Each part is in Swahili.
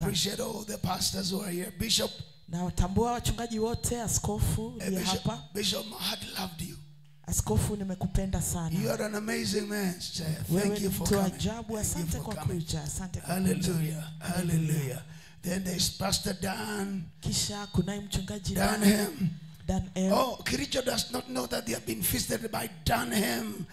appreciate all the pastors who are here. Bishop. Na watambua wachungaji wote, askofu ndiye hapa. Bishop, my heart loved you. Askofu nimekupenda sana. You are an amazing man. Thank you for coming. Ajabu, asante kwa kuja. Asante kwa Hallelujah. Hallelujah. Then there's Pastor Dan. Kisha kunaye mchungaji Danham. Dan. Oh, Kericho does not know that they have been visited by Danham,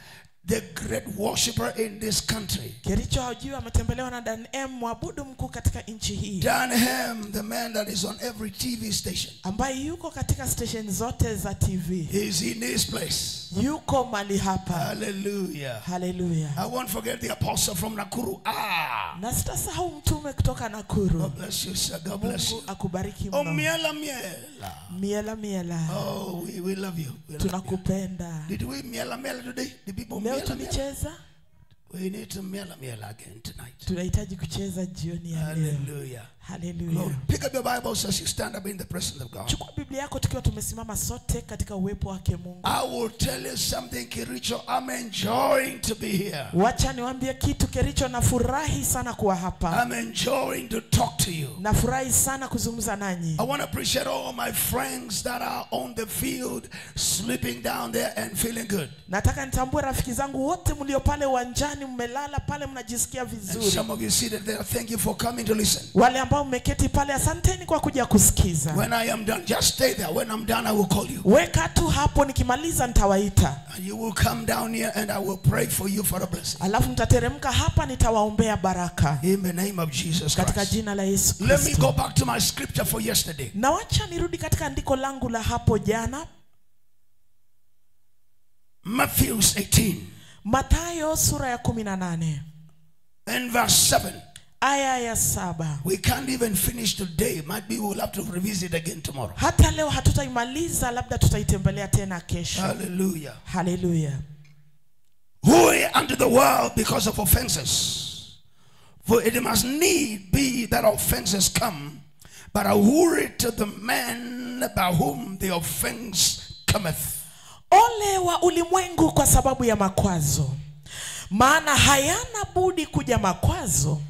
the great worshipper in this country. Kericho hajui ametembelewa na Dan mwabudu mkuu katika nchi hii. Danham, the man that is on every TV station. Ambaye yuko katika station zote za TV. He is in this place. Yuko mali hapa. Hallelujah. Hallelujah. I won't forget the apostle from Nakuru. Na sitasahau mtume kutoka Nakuru. God bless you, sir. God bless you. Mungu akubariki mno. Oh, miela. Miela. Oh, we love you. Tunakupenda. Did we miela today? The people leo tulicheza? We need to miela again tonight. Tunahitaji kucheza jioni ya leo. Hallelujah. Hallelujah. Pick up your Bibles as you stand up in the presence of God. Chukua Biblia yako tukiwa tumesimama sote katika uwepo wake Mungu. I will tell you something, Kericho. I'm enjoying to be here. Wacha niwaambie kitu, Kericho, nafurahi sana kuwa hapa. I'm enjoying to talk to you. Nafurahi sana kuzungumza nanyi. I want to appreciate all my friends that are on the field, sleeping down there and feeling good. Nataka nitambue rafiki zangu wote mlio pale uwanjani, mmelala pale mnajisikia vizuri. And some of you seated there, thank you for coming to listen. Wale ambao mmeketi pale, asanteni kwa kuja kusikiza. When I am done, just stay there. When I'm done, I will call you. Weka tu hapo, nikimaliza nitawaita. And you will come down here and I will pray for you for a blessing. Alafu mtateremka hapa, nitawaombea baraka. In the name of Jesus Katika Christ. jina la Yesu Kristo. Let me go back to my scripture for yesterday. Na wacha nirudi katika andiko langu la hapo jana. Matthew 18. Mathayo sura ya 18. And verse 7. Aya ya 7. We can't even finish today. Might be we'll have to revisit again tomorrow. Hata leo hatutaimaliza, labda tutaitembelea tena kesho. Hallelujah. Hallelujah. Who unto the world because of offenses. For it must need be that offenses come, but a hurry to the man by whom the offense cometh. Ole wa ulimwengu kwa sababu ya makwazo, maana hayana budi kuja makwazo,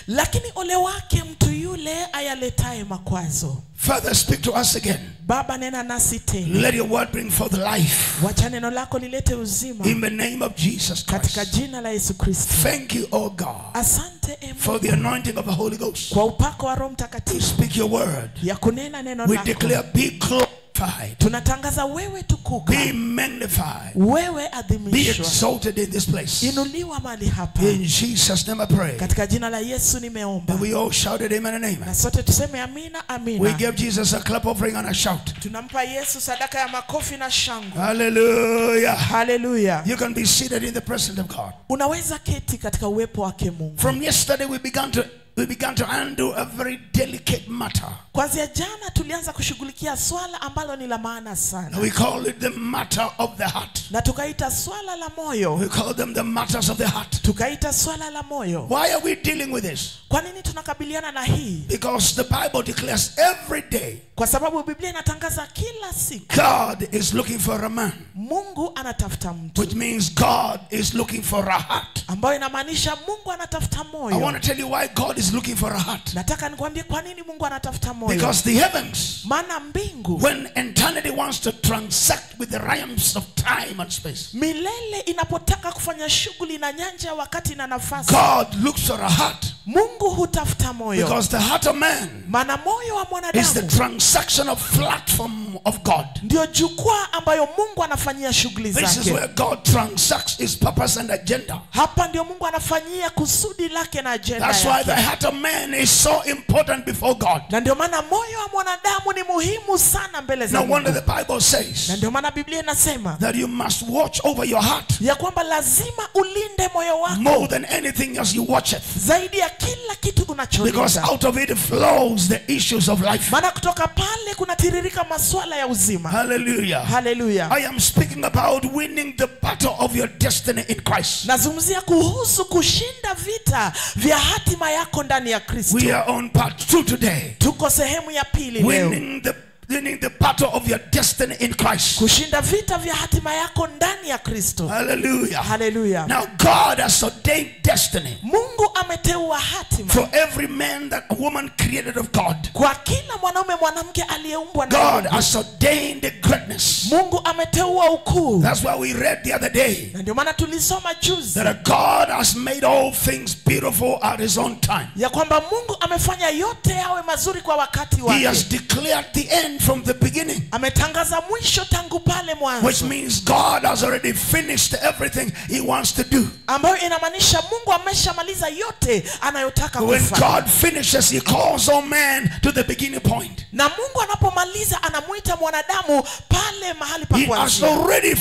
lakini ole wake mtu yule ayaletaye makwazo. Father, speak to us again. Baba, nena nasi tena. Let your word bring forth life. Wacha neno lako lilete uzima. In the name of Jesus Katika Christ. jina la Yesu Kristo. Thank you, oh God, Asante for the anointing of the Holy Ghost. kwa upako wa Roho To Mtakatifu speak your word. ya kunena neno We lako. declare be glorified. Tunatangaza wewe tukuka. Be magnified. Wewe Be adhimishwa. exalted in this place. Inuliwa mahali hapa. In Jesus' name I pray. Katika jina la Yesu nimeomba. And we all shouted amen and amen. Na sote tuseme amina, amina. We give Jesus a clap offering and a shout. Tunampa Yesu sadaka ya makofi na shangwe. Hallelujah. Hallelujah. You can be seated in the presence of God. Unaweza keti katika uwepo wake Mungu. From yesterday we began to handle a very delicate matter. Kwanza jana tulianza kushughulikia swala ambalo ni la maana sana. We call it the matter of the heart. Na tukaita swala la moyo. We call them the matters of the heart. Tukaita swala la moyo. Why are we dealing with this? Kwa nini tunakabiliana na hii? Because the Bible declares every day Kwa sababu Biblia inatangaza kila siku God is looking for a man. Mungu anatafuta mtu. Which means God is looking for a heart. Ambayo inamaanisha Mungu anatafuta moyo. I want to tell you why God is looking for a heart. Nataka nikwambie kwa nini Mungu anatafuta moyo. Because the heavens, maana mbingu, when eternity wants to transact with the realms of time and space, milele inapotaka kufanya shughuli na nyanja wakati na nafasi, God looks for a heart. Mungu hutafuta moyo. Because the heart of man maana moyo wa is the mwanadamu transaction of platform of God. ndio jukwaa ambayo Mungu anafanyia shughuli zake. This is where God transacts his purpose and agenda. Hapa ndio Mungu anafanyia kusudi lake na agenda That's yake. why the heart of man is so important before God. Na ndio maana moyo wa mwanadamu ni muhimu sana mbele za No wonder Mungu. the Bible says Na ndio maana Biblia inasema that you must watch over your heart ya kwamba lazima ulinde moyo wako more than anything else you watch it. zaidi ya kila kitu Because unacholinda. out of it flows the issues of life. Maana kutoka pale kunatiririka masuala ya uzima. Hallelujah. Hallelujah. I am speaking about winning the battle of your destiny in Christ. Nazungumzia kuhusu kushinda vita vya hatima yako ndani ya Kristo. We are on part 2 today. Tuko sehemu ya pili leo. Winning the winning the battle of your destiny in Christ. Kushinda vita vya hatima yako ndani ya Kristo. Hallelujah. Hallelujah. Now God has ordained destiny. Mungu ameteua hatima. For every man that a woman created of God. Kwa kila mwanaume mwanamke aliyeumbwa na God Mungu. has ordained greatness. Mungu ameteua ukuu. That's why we read the other day. Na ndio maana tulisoma juzi. That God has made all things beautiful at his own time. Ya kwamba Mungu amefanya yote yawe mazuri kwa wakati wake. He has declared the end from the beginning. Ametangaza mwisho tangu pale mwanzo. Which means God has already finished everything he wants to do. Ambayo inamaanisha Mungu ameshamaliza yote anayotaka kufanya. When God finishes, he calls all man to the beginning point. Na Mungu anapomaliza anamuita mwanadamu pale mahali pa He has kuanzia. already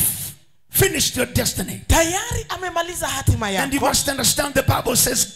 finished your destiny. Tayari amemaliza hatima yako. And you must understand, the Bible says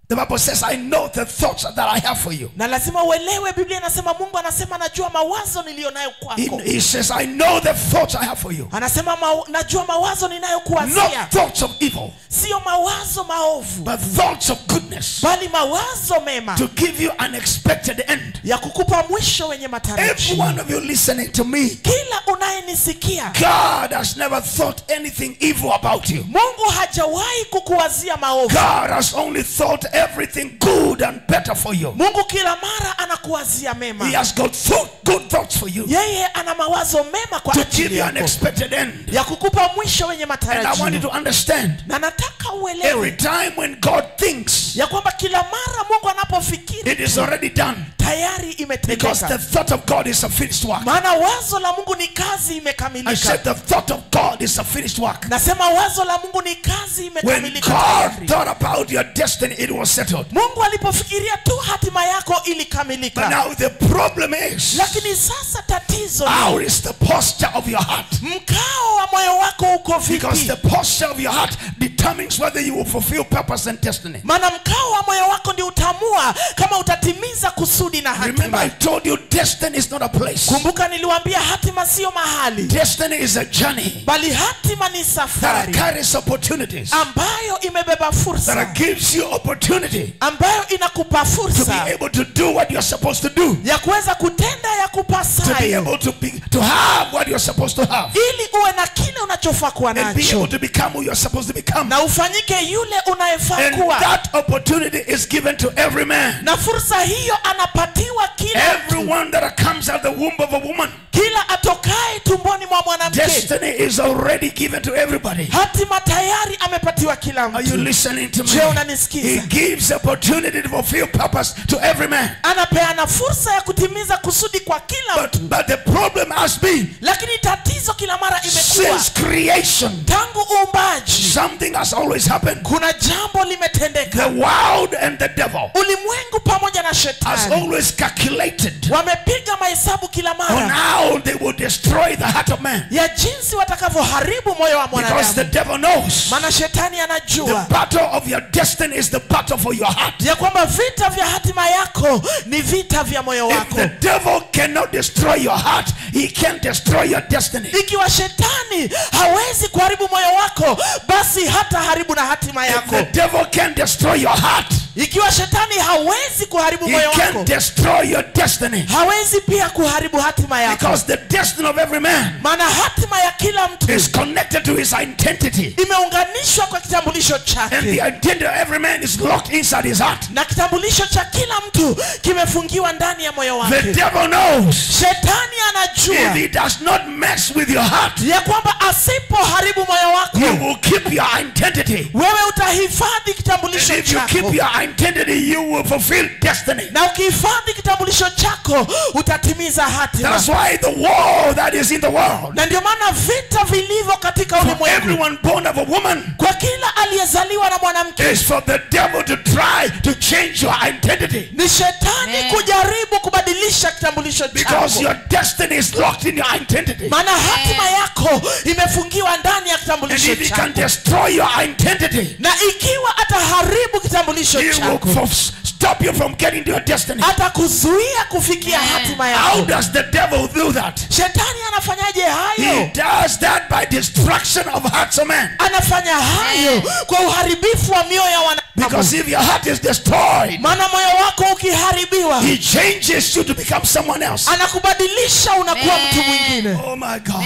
the Bible says, I know the thoughts that I have for you. Na lazima uelewe, Biblia inasema Mungu anasema najua mawazo nilionayo kwako. He says, I know the thoughts I have for you. Anasema najua mawazo ninayokuwazia. Not thoughts of evil. Sio mawazo maovu. But thoughts of goodness. Bali mawazo mema. To give you an expected end. Ya kukupa mwisho wenye matarajio. Every one of you listening to me. Kila unayenisikia. God has never thought anything evil about you. Mungu hajawahi kukuwazia maovu. God has only thought everything good and better for you. Mungu kila mara anakuwazia mema. He has got good thoughts for you. Yeye ana mawazo mema kwa ajili yako. To give you an expected end. Ya kukupa mwisho wenye matarajio. And I want you to understand. Na nataka uelewe. Every time when God thinks. Ya kwamba kila mara Mungu anapofikiri. It is already done. Tayari imetendeka. Because the thought of God is a finished work. Maana wazo la Mungu ni kazi imekamilika. I said the thought of God is a finished work. Nasema wazo la Mungu ni kazi imekamilika. When God thought about your destiny, it was settled. Mungu alipofikiria tu hatima yako ilikamilika. But now the problem is. Lakini sasa tatizo ni. How is the posture of your heart? Mkao wa moyo wako uko vipi? Because the posture of your heart determines whether you will fulfill purpose and destiny. Maana mkao wa moyo wako ndio utamua kama utatimiza kusudi na hatima. Remember, I told you destiny is not a place. Kumbuka niliwaambia hatima sio mahali. Destiny is a journey. Bali hatima ni safari. That carries opportunities. Ambayo imebeba fursa. That gives you opportunity. Ambayo inakupa fursa. To be able to do what you're supposed to do. Ya kuweza kutenda ya kupasayo. To be able to have what you're supposed to have. Ili uwe na kile unachofaa kuwa nacho. And be able to become who you're supposed to become. Na ufanyike yule unayefaa kuwa. And that opportunity is given to every man. Na fursa hiyo anapatiwa kila mtu. Everyone that comes out the womb of a woman. Kila atokaye tumboni mwa mwanamke. Destiny is already given to everybody. Hatima tayari amepatiwa kila mtu. Are you listening to me? Je, unanisikiza? He gives opportunity to fulfill purpose to every man. Anapeana fursa ya kutimiza kusudi kwa kila mtu. But the problem has been. Lakini tatizo kila mara imekuwa. Since creation. Tangu uumbaji. Something has always happened. Kuna jambo limetendeka. The world and the devil. Ulimwengu pamoja na shetani. Has always calculated. Wamepiga mahesabu kila mara. On how they will destroy the heart of man. Ya jinsi watakavyoharibu moyo wa mwanadamu. Because the devil knows. Maana shetani anajua. The battle of your destiny is the battle for your heart. Ya kwamba vita vya hatima yako ni vita vya moyo wako. If the devil cannot destroy your heart, he can't destroy your destiny. Ikiwa shetani hawezi kuharibu moyo wako, basi hata haribu na hatima yako. If the devil can destroy your heart, ikiwa shetani hawezi kuharibu moyo wako, he can destroy your destiny. Hawezi pia kuharibu hatima yako. Because the destiny of every man. Maana hatima ya kila mtu is connected to his identity. Imeunganishwa kwa kitambulisho chake. And the identity of every man is locked inside his heart. Na kitambulisho cha kila mtu kimefungiwa ndani ya moyo wake. The devil knows. Shetani anajua. If he does not mess with your heart, ya kwamba asipoharibu moyo wako, you will keep your identity. Wewe utahifadhi kitambulisho chako. If you keep your identity, you will fulfill destiny. Na ukihifadhi kitambulisho chako, utatimiza hatima. That's why the war that is in the world. Na ndio maana vita vilivyo katika ulimwengu. Everyone born of a woman. Kwa kila aliyezaliwa na mwanamke. Is for the devil to try to change your identity. Ni shetani kujaribu kubadilisha kitambulisho chako. Because your destiny is locked in your identity. Maana hatima yako imefungiwa ndani ya kitambulisho chako. And if he can destroy your identity, na ikiwa ataharibu kitambulisho chako, he will stop you from getting to your destiny. Atakuzuia kufikia hatima yako. How does the devil do that? Shetani anafanyaje hayo? He does that by destruction of hearts of men. Anafanya hayo kwa uharibifu wa mioyo ya wanadamu. Because if your heart is destroyed, maana moyo wako ukiharibiwa, he changes you to become someone else. anakubadilisha unakuwa mtu mwingine. Oh my God.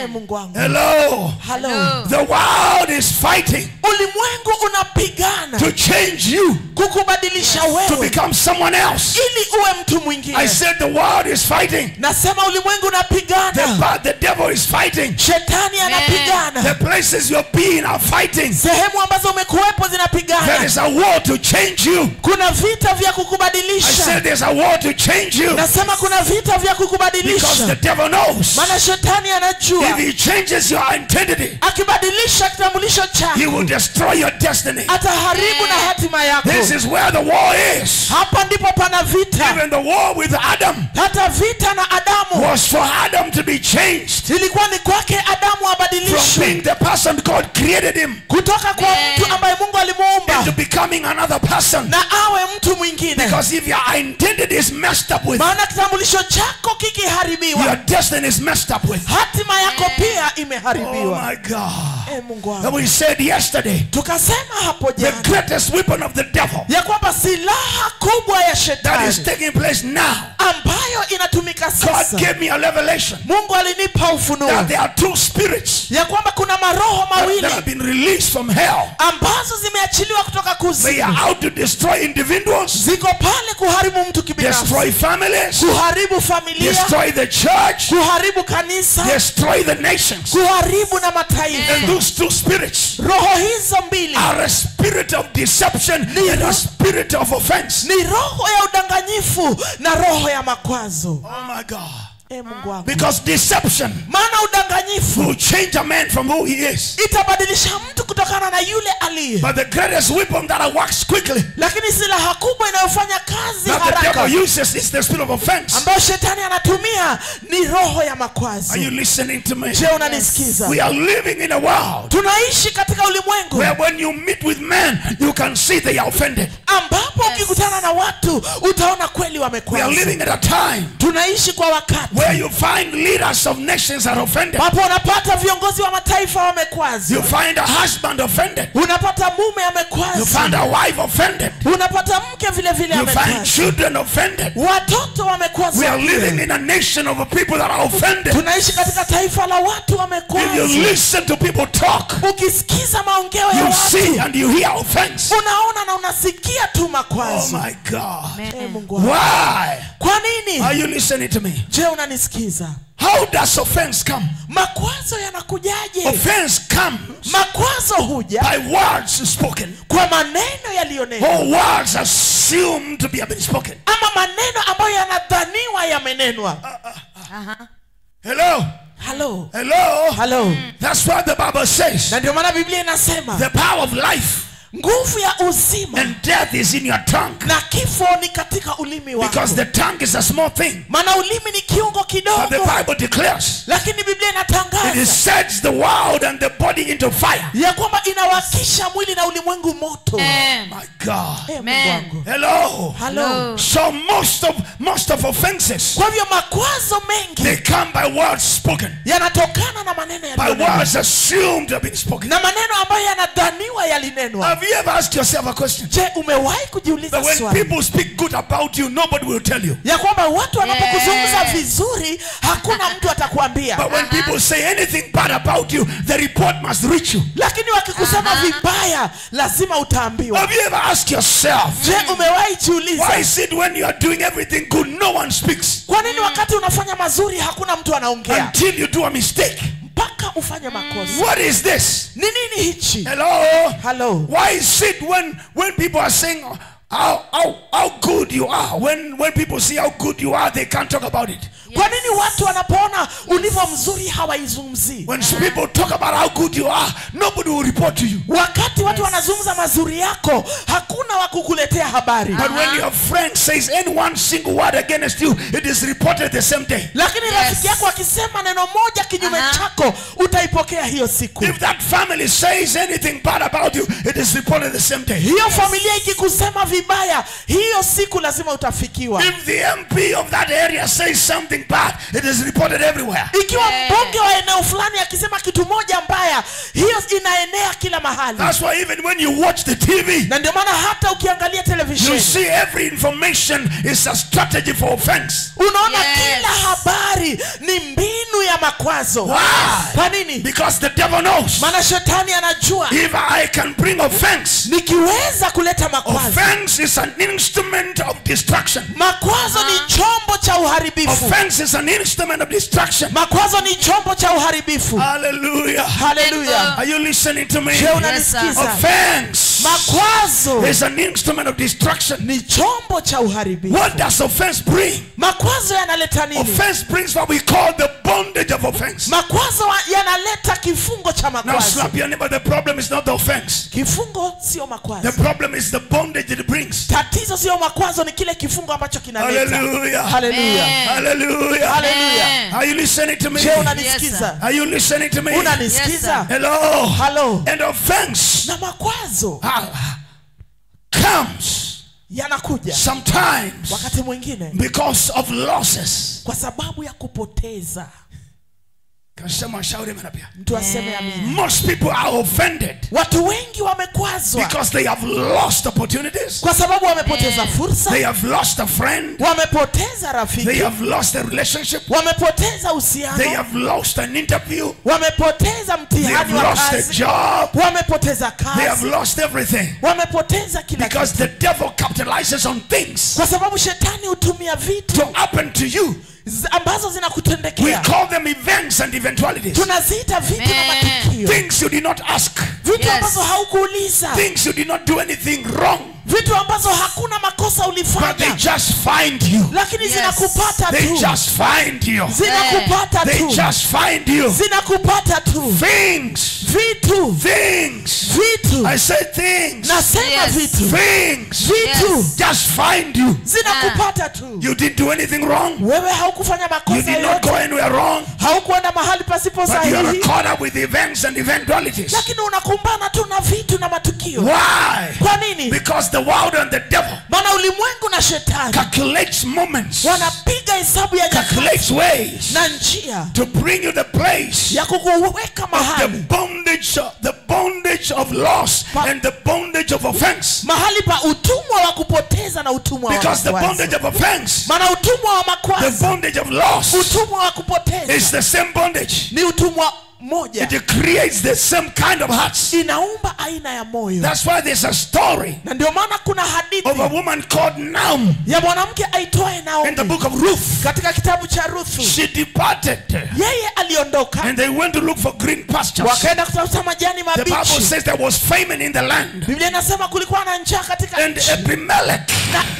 Mungu wangu. Hello. Hello. The world is fighting Ulimwengu unapigana to change you, kukubadilisha to wewe become someone else. ili uwe mtu mwingine. I said the world is fighting. Nasema ulimwengu unapigana. The devil is fighting. Shetani anapigana. The places you're being are fighting. Sehemu ambazo umekuwepo zinapigana. There is a war to change you. Kuna vita vya I kukubadilisha. said there's a war to change you. Nasema kuna vita vya Because kukubadilisha. the devil knows. Maana shetani anajua If he changes your identity, akibadilisha kitambulisho he chako will destroy your destiny. ataharibu na hatima yako. This is where the war is. Hapa ndipo pana vita. Even the war with Adam Hata vita na Adamu was for Adam to be changed ilikuwa ni kwake Adamu from abadilishwe being the person God created him kutoka kwa mtu ambaye Mungu alimuumba into becoming another person. na awe mtu mwingine. Because if your identity is messed up with, Maana kitambulisho chako your kikiharibiwa, destiny is messed up with. hatima yako pia Oh imeharibiwa. my God. Mungu And wangu. we said yesterday, Tukasema hapo the jana greatest weapon of the devil ya kwamba silaha kubwa ya that is shetani taking place now, ambayo inatumika God sasa, gave me a revelation Mungu alinipa ufunuo that there are two spirits ya kwamba kuna maroho that mawili have been released from hell. ambazo zimeachiliwa kutoka They kuzimu. are out to destroy individuals, Ziko pale kuharibu mtu kibinafsi, destroy families, kuharibu familia, destroy the church, kuharibu kanisa, destroy the nations. kuharibu na mataifa. And those two spirits Roho hizo mbili are a spirit of deception and a spirit of offense. ni roho ya udanganyifu na roho ya makwazo. Oh my God. Mungu wangu. Because deception Maana udanganyifu will change a man from who he is. itabadilisha mtu kutokana na yule aliye. But the greatest weapon that works quickly, Lakini silaha kubwa inayofanya kazi that the haraka devil uses, is the spirit of offense. ambayo shetani anatumia ni roho ya makwazo. Are you listening to me? Je, unanisikiza? We are living in a world Tunaishi katika ulimwengu where when you meet with men, you can see they are offended. ambapo ukikutana na watu utaona kweli We are wamekwaza. living at a time Tunaishi kwa wakati where you find leaders of nations are offended. ambapo unapata viongozi wa mataifa wamekwaza. You find a husband offended. Unapata mume You amekwaza. find a wife offended. Unapata mke vile vile You find amekwaza. children offended. Watoto wamekwaza. We are living in a nation of people that are offended. Tunaishi katika taifa la watu If you wamekwaza. listen to people talk, Ukisikiza maongeo ya you watu see and you hear offense. unaona na unasikia tu Oh makwazo. my God. Mungu wangu. Why? Kwa nini? Are you listening to me? Je, unanisikiza? How does offense come? Makwazo yanakujaje? Offense comes Makwazo huja by words spoken, kwa maneno yaliyonenwa or words assumed to be spoken. ama maneno ambayo yanadhaniwa yamenenwa. Hello? Hello. Hello? Hello. That's what the Bible says. Na ndio maana Biblia inasema The power of life nguvu ya uzima and death is in your tongue. na kifo ni katika ulimi wako. Because the tongue is a small thing. Maana ulimi ni kiungo But the kidogo, Bible declares lakini Biblia it inatangaza sets the world and the body into fire. ya kwamba inawakisha mwili na ulimwengu moto. My God. Mungu wangu. Hello? Hello. So most of offenses, Kwa hivyo makwazo mengi they come by words spoken, yanatokana na maneno by yaliyonenwa words assumed to have been spoken. na maneno ambayo yanadhaniwa yalinenwa. Have you ever asked yourself a question? Je, umewahi kujiuliza That when swali people speak good about you, nobody will tell you. ya kwamba watu wanapokuzungumza vizuri hakuna mtu atakwambia, But when people say anything bad about you, the report must reach you. lakini wakikusema vibaya lazima utaambiwa. Have you ever asked yourself, Je, umewahi why jiuliza is it when you are doing everything good, no one speaks? kwa nini wakati unafanya mazuri hakuna mtu anaongea Until you do a mistake. mpaka ufanye makosa? What is this? Ni nini hichi? Hello? Hello. Why is it when people are saying how good you are, when people see how good you are, they can't talk about it? Kwa nini watu wanapoona ulivyo mzuri hawaizungumzii? When people talk about how good you are, nobody will report to you. Wakati watu wanazungumza mazuri yako hakuna wa kukuletea habari. But when your friend says any one single word against you, it is reported the same day. Lakini rafiki yako akisema neno moja kinyume chako utaipokea hiyo siku. If that family says anything bad about you, it is reported the same day. Hiyo familia ikikusema vibaya, hiyo siku lazima utafikiwa. If the MP of that area says something bad, it is reported everywhere. Ikiwa mbunge wa eneo fulani akisema kitu moja mbaya, hiyo inaenea kila mahali. That's why even when you watch the TV, Na ndio maana hata ukiangalia television, you see every information is a strategy for offense. unaona kila habari ni mbinu ya makwazo. Why? Kwa nini? Because the devil knows. Maana shetani anajua If I can bring offense, nikiweza kuleta makwazo. offense is an instrument of destruction. Makwazo ni chombo cha uharibifu. Offense is an instrument of destruction. Makwazo ni chombo cha uharibifu. Hallelujah. Hallelujah. Are you listening to me? Je, unanisikiza? Offense Makwazo is an instrument of destruction. ni chombo cha uharibifu. What does offense bring? Makwazo yanaleta nini? Offense brings what we call the bondage of offense. Makwazo yanaleta kifungo cha Now makwazo. slap your neighbor. The problem is not the offense. Kifungo sio The makwazo. problem is the bondage it brings. Tatizo sio makwazo, ni kile kifungo ambacho kinaleta. Hallelujah. Hallelujah. Hallelujah. Hallelujah. Are you listening to me? Je, unanisikiza? Are you listening to me? Unanisikiza? Hello. Hello. And offense Na makwazo comes yanakuja sometimes wakati mwingine because of losses. kwa sababu ya kupoteza. Kasema shauri manapia. Mtu aseme amina. Most people are offended Watu wengi wamekwazwa because they have lost opportunities. kwa sababu wamepoteza fursa, They have lost a friend. wamepoteza They rafiki, have lost a relationship. wamepoteza They uhusiano, have lost an interview. wamepoteza They have mtihani wa lost a kazi, job. wamepoteza They have kazi, lost everything wamepoteza kila because kitu. the devil capitalizes on things Kwa sababu shetani hutumia vitu to happen to you. ambazo We zinakutendekea. call them events and eventualities. Tunaziita vitu na matukio. Things you did not ask. Vitu ambazo haukuuliza. Things you did not do anything wrong. Vitu ambazo hakuna makosa But they ulifanya. just find you. Lakini zinakupata They tu. just find you. Zinakupata They tu. just find you. Zinakupata tu. Things. Vitu. Things. Vitu. I said things. Nasema vitu. Things. Vitu. Just find you. Zinakupata tu. You didn't do anything wrong. Wewe haukufanya You makosa did not go yote. anywhere wrong. Haukuenda mahali pasipo But you are sahihi. caught up with events and eventualities. Lakini unakumbana tu na vitu na matukio. Why? Kwa nini? Because the world and the devil Maana ulimwengu na shetani calculates moments, wanapiga hesabu ya nyakati calculates ways na njia to bring you the place ya kukuweka of mahali the bondage of loss and the bondage of offense. mahali pa utumwa wa kupoteza na utumwa wa Because the makwazo. bondage of offense, Maana utumwa wa the makwazo, bondage of loss utumwa wa kupoteza is the same bondage. ni utumwa moja. It creates the same kind of hearts. Inaumba aina ya moyo. That's why there's a story Na ndio maana kuna of a hadithi woman called Naomi ya mwanamke aitwaye in the Naomi book of Ruth. katika kitabu cha Ruthu. She departed Yeye aliondoka and they went to look for green pastures. wakaenda kutafuta majani The Bible mabichi. says there was famine in the land. Biblia inasema kulikuwa na njaa katika And nchi. Abimelech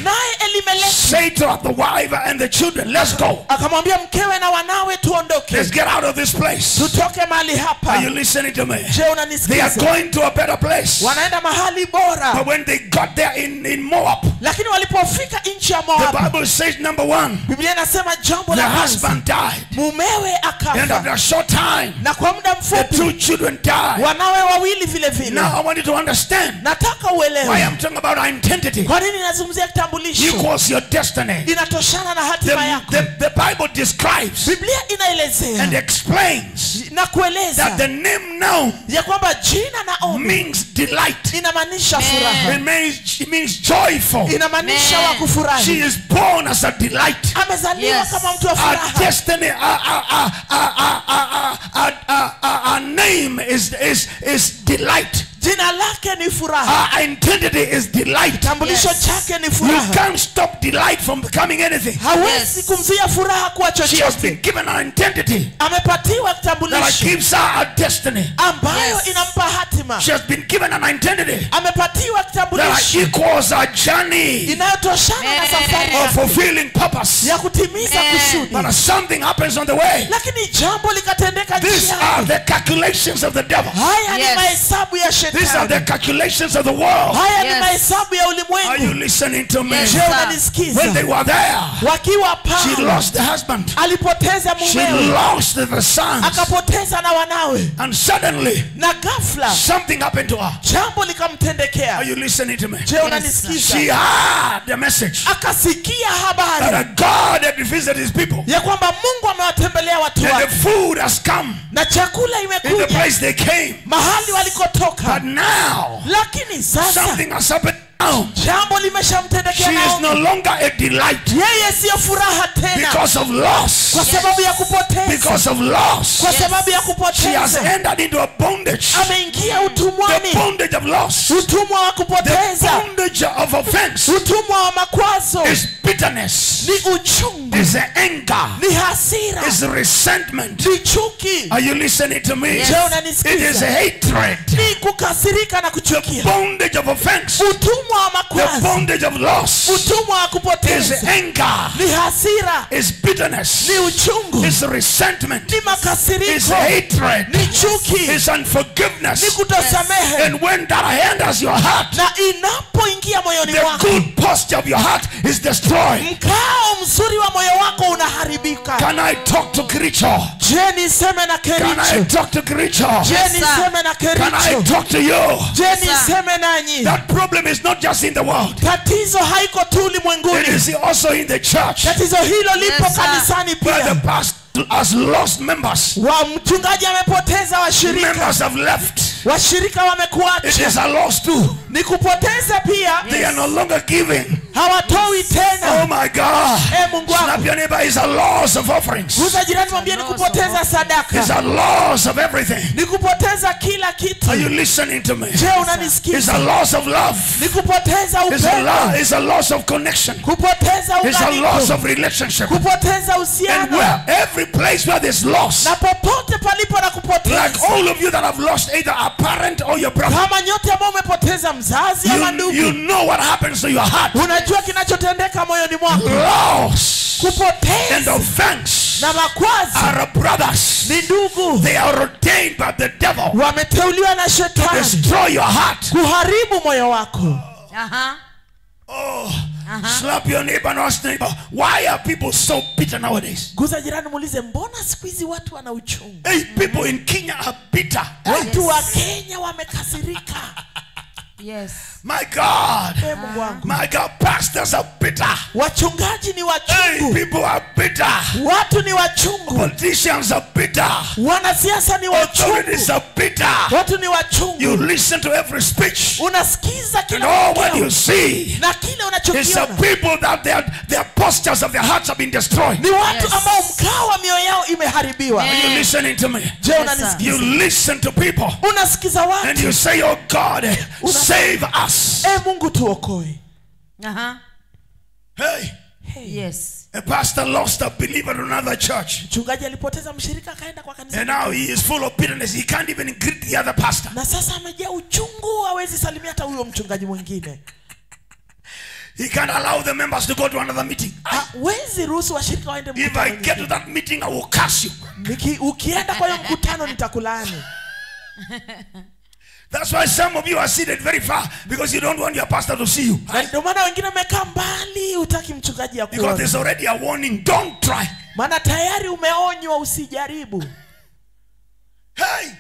Naye Elimeleki said to the wife and the children, let's go. akamwambia mkewe na wanawe, tuondoke, Let's get out of this place. tutoke mahali Are hapa. you listening to me? Je, They are unanisikiza? going to a better place. Wanaenda mahali bora. But when they got there in Moab, Lakini walipofika nchi ya the Moabu, Bible says, number one, Biblia inasema jambo the la kwanza, husband died. mumewe And after akafa, a short time, na kwa muda the mfupi two children died. wanawe wawili vile vile. Now I want you to understand Nataka why uelewe I'm talking about identity. kwa nini nazungumzia kitambulisho. Equals your destiny. Inatoshana na hatima yako. The Bible describes Biblia and inaelezea explains na kueleza that the name now ya kwamba jina Naomi means delight. inamaanisha furaha, It means joyful. inamaanisha wa She kufurahi. is born as a delight. Amezaliwa kama mtu wa Our furaha. destiny, our name is delight. Jina lake ni furaha. Our identity is delight. Kitambulisho chake ni You furaha. can't stop delight from becoming anything. Hawezi kumzuia furaha kuwa She has chochote. been given an identity Amepatiwa that kitambulisho gives her a destiny. ambayo inampa hatima. She has been given an identity Amepatiwa that kitambulisho equals a journey inayotoshana na safari of yake fulfilling purpose. ya kutimiza kusudi. But something happens on the way. Lakini jambo likatendeka These njiani. are the calculations of the devil. Haya ni mahesabu ya shetani. These are the shetani. calculations of the world. Haya ni Yes. mahesabu ya Are you ulimwengu. listening to me? Yes, Je, sir. unanisikiza? When they were there, Wakiwa she pale lost the husband. alipoteza She mumewe, lost the sons. akapoteza na wanawe, And suddenly, na ghafla something happened to her. jambo Are likamtendekea. you listening to me? Je, She unanisikiza? heard the message Akasikia that habari a God had visited his people. ya kwamba Mungu amewatembelea watu And the wake food has come na chakula in the imekuja place they came. mahali But walikotoka, now, lakini sasa something has happened now. jambo She limeshamtendekea is no Naomi. longer a delight Yeye siyo furaha tena because of loss. kwa sababu ya kupoteza, Because of loss. kwa sababu ya She has kupoteza entered into a bondage. ameingia The utumwani, bondage of loss. utumwa wa The kupoteza, bondage of offense utumwa wa makwazo, is bitterness. ni uchungu, Is anger. ni hasira, Is resentment. ni chuki, Are you listening to me? Yes. je, It is unanisikiza? hatred. Ni kukasirika na kuchukia, Bondage of offense. utumwa wa The makwazo, bondage of loss utumwa wa is kupoteza, anger. ni hasira, Is bitterness. ni uchungu, Is resentment. ni Is makasiriko, hatred. ni chuki, Is unforgiveness. ni kutosamehe. And when that enters your heart, Na inapoingia moyoni the mwako, good posture of your heart is destroyed. mkao mzuri wa moyo wako unaharibika. Can I talk to Kericho? Je, niseme na Can I Kericho? talk to Kericho? Je, Yes, sir. niseme na Can I Kericho? talk to you? Je, Yes, sir. niseme nanyi? That problem is not just in the world. Tatizo haiko tu It ulimwenguni, is also in the church. tatizo hilo lipo Yes, sir. kanisani Where the pia. pastor has lost members. Wa mchungaji amepoteza washirika, Members have left. washirika It wamekuacha, is a loss too. ni kupoteza pia. They are no longer giving. Hawatoi Oh tena. my God. Mungu Snap wangu, your neighbor. Is a loss of offerings. guza jirani, mwambie ni kupoteza It's sadaka, a loss of everything. ni kupoteza kila Are kitu. you listening to me? Je, It's unanisikiza? a loss of love. Ni kupoteza It's upendo, it's a loss of connection. kupoteza It's a loss unganiko, of relationship. kupoteza And uhusiano. where every place where there's loss, Na popote palipo na like kupoteza, all of you that have lost either a parent or your brother, kama nyote ambao umepoteza mzazi ama you ndugu, know what happens to your heart. unajua kinachotendeka moyoni mwako. Loss and Kupoteza offense na makwazo are brothers. ni ndugu, They are ordained by the devil wameteuliwa na to shetani destroy your heart. kuharibu moyo wako. Aha. Oh, slap your neighbor and ask neighbor, why are people so bitter nowadays? Guza jirani, muulize, mbona siku hizi watu wana uchungu? Hey, people in Kenya are bitter. Watu wa Kenya wamekasirika. Yes. My God. Mungu wangu, My God, pastors are bitter. wachungaji ni Hey, wachungu, people are bitter. watu ni wachungu, Politicians are bitter. wanasiasa ni Authorities wachungu, are bitter. watu ni You wachungu. listen to every speech. Unasikiza And kila all what you mkeo see na kile is the unachokiona people that their postures of their hearts have been destroyed. ni watu Yes. ambao mkao wa mioyo yao imeharibiwa. Are you listening to me? Je, Yes, You unanisikiza? listen to people Unasikiza and watu, you say, oh God, save us. Mungu tuokoe. Aha. Hey, Yes. a pastor lost a believer to another church. Mchungaji alipoteza mshirika akaenda kwa kanisa, And now he is full of bitterness. He can't even greet the other pastor. na sasa amejaa uchungu, hawezi salimia hata huyo mchungaji mwingine. He can't allow the members to go to another meeting. Hawezi ruhusu washirika waende If mkutano I get to mwingine. that meeting, I will curse you. Ukienda kwa hiyo mkutano nitakulaani. That's why some of you are seated very far because you don't want your pastor to see you. Na ndio maana wengine wamekaa mbali, hutaki mchungaji Because akuone, there's already a warning. Don't try. maana tayari umeonywa usijaribu. Hey,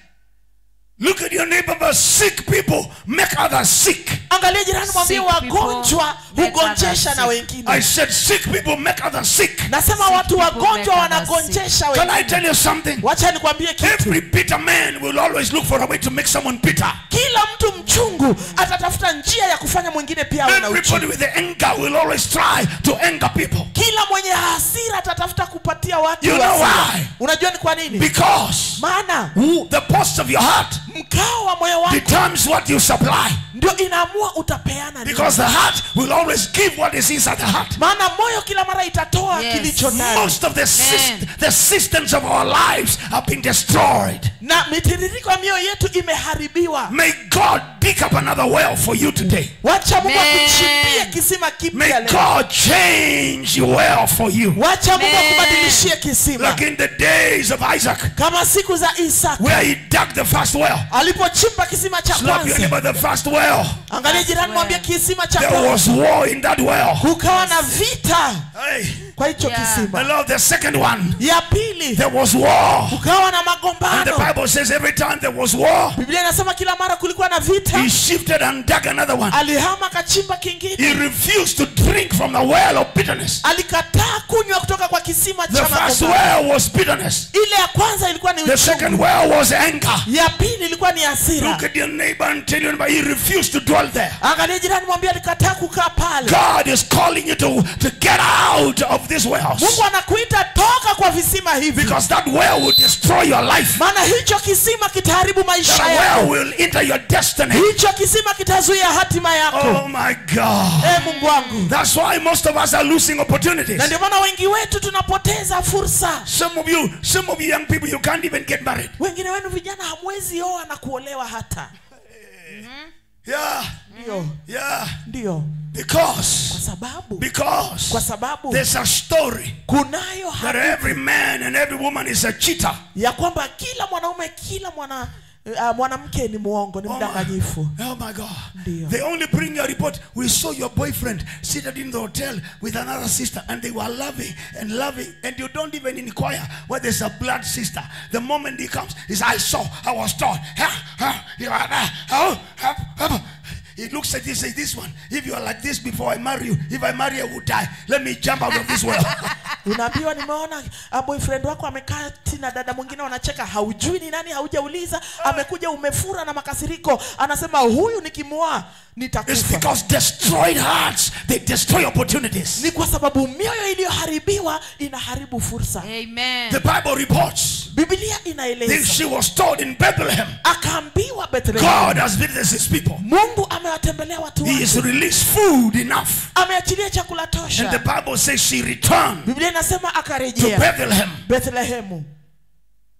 look at your neighbor. But sick people make others sick. Angalia jirani, mwambie Sick wagonjwa people make hugonjesha others na sick. wengine. I said sick people make others sick. Nasema Sick watu people wagonjwa make others wanagonjesha Can I wengine. tell you something? Wacha nikwambie kitu, Every bitter man will always look for a way to make someone bitter. kila mtu mchungu atatafuta njia ya kufanya mwingine pia awe na Everybody uchungu. with the anger will always try to anger people. Kila mwenye hasira atatafuta kupatia watu You know hasira. why? Unajua ni kwa nini? Because Maana the posture of your heart mkao wa moyo wako determines what you supply. ndio inaamua utapeana nini. Because the heart will always give what is inside the heart. Maana moyo kila mara itatoa Yes. kilicho ndani. Most of the systems of our lives have been destroyed. Na na mitiririko ya mioyo yetu imeharibiwa. May God dig up another well for you today. Wacha Mungu akuchimbie kisima May kipya leo. God change your well for you. Wacha Mungu akubadilishie kisima. Like in the days of Isaac, Kama siku za Isaka where he dug the first well. alipochimba kisima cha Slap your kwanza. neighbor, the first well. Angalia jirani mwambie kisima cha There kwanza. was war in that well. Kukawa na vita Hey. kwa hicho Yeah. kisima. I love the second one. Ya pili There was war. kukawa na And the magombano. Bible says every time there was war, Biblia inasema kila mara kulikuwa na vita, he shifted and dug another one. alihama akachimba He kingine. refused to drink from the well of bitterness. Alikataa kunywa kutoka kwa kisima The cha first magombano. well was bitterness. Ile ya kwanza ilikuwa ni The second uchungu. well was anger. Ya pili ilikuwa ni hasira. Look at your neighbor and tell your neighbor he refused to dwell there. Angalia jirani mwambie alikataa kukaa pale. God is calling you to get out of these wells. Mungu anakuita toka kwa visima hivi. Because that well will destroy your life. Maana hicho kisima kitaharibu maisha That well yako. will enter your destiny. Hicho kisima kitazuia hatima yako. Oh my God. Mungu wangu. That's why most of us are losing opportunities. Na ndio maana wengi wetu tunapoteza fursa. Some of you young people, you can't even get married. Wengine wenu vijana hamwezi oa na kuolewa hata. Yeah. Ndio. Yeah. Ndio. Because Kwa sababu there's a story kunayo that every man and every woman is a cheater. ya kwamba kila mwanaume kila mwanamke ni muongo, ni mdanganyifu. Oh my God. Ndio. They only bring your report. We saw your boyfriend seated in the hotel with another sister and they were loving and you don't even inquire whether there's a blood sister. The moment he comes, he says, I was told. He looks at you and says, this one, if you are like this before I marry you, if I marry you, I will die. Let me jump out of this well. Unaambiwa nimeona boyfriend wako amekaa na dada mwingine wanacheka, haujui ni nani, haujauliza, amekuja umefura na makasiriko, anasema huyu nikimwoa nitakufa. It's because destroyed hearts, they destroy opportunities. Ni kwa sababu mioyo iliyoharibiwa inaharibu fursa. Amen. The Bible reports Biblia that inaeleza she was told in Bethlehem, akaambiwa Bethlehem, God has visited his people. Mungu amewatembelea watu He has wake, released food enough. ameachilia chakula And the tosha. Bible says she returned Biblia inasema to akarejea Bethlehem Bethlehemu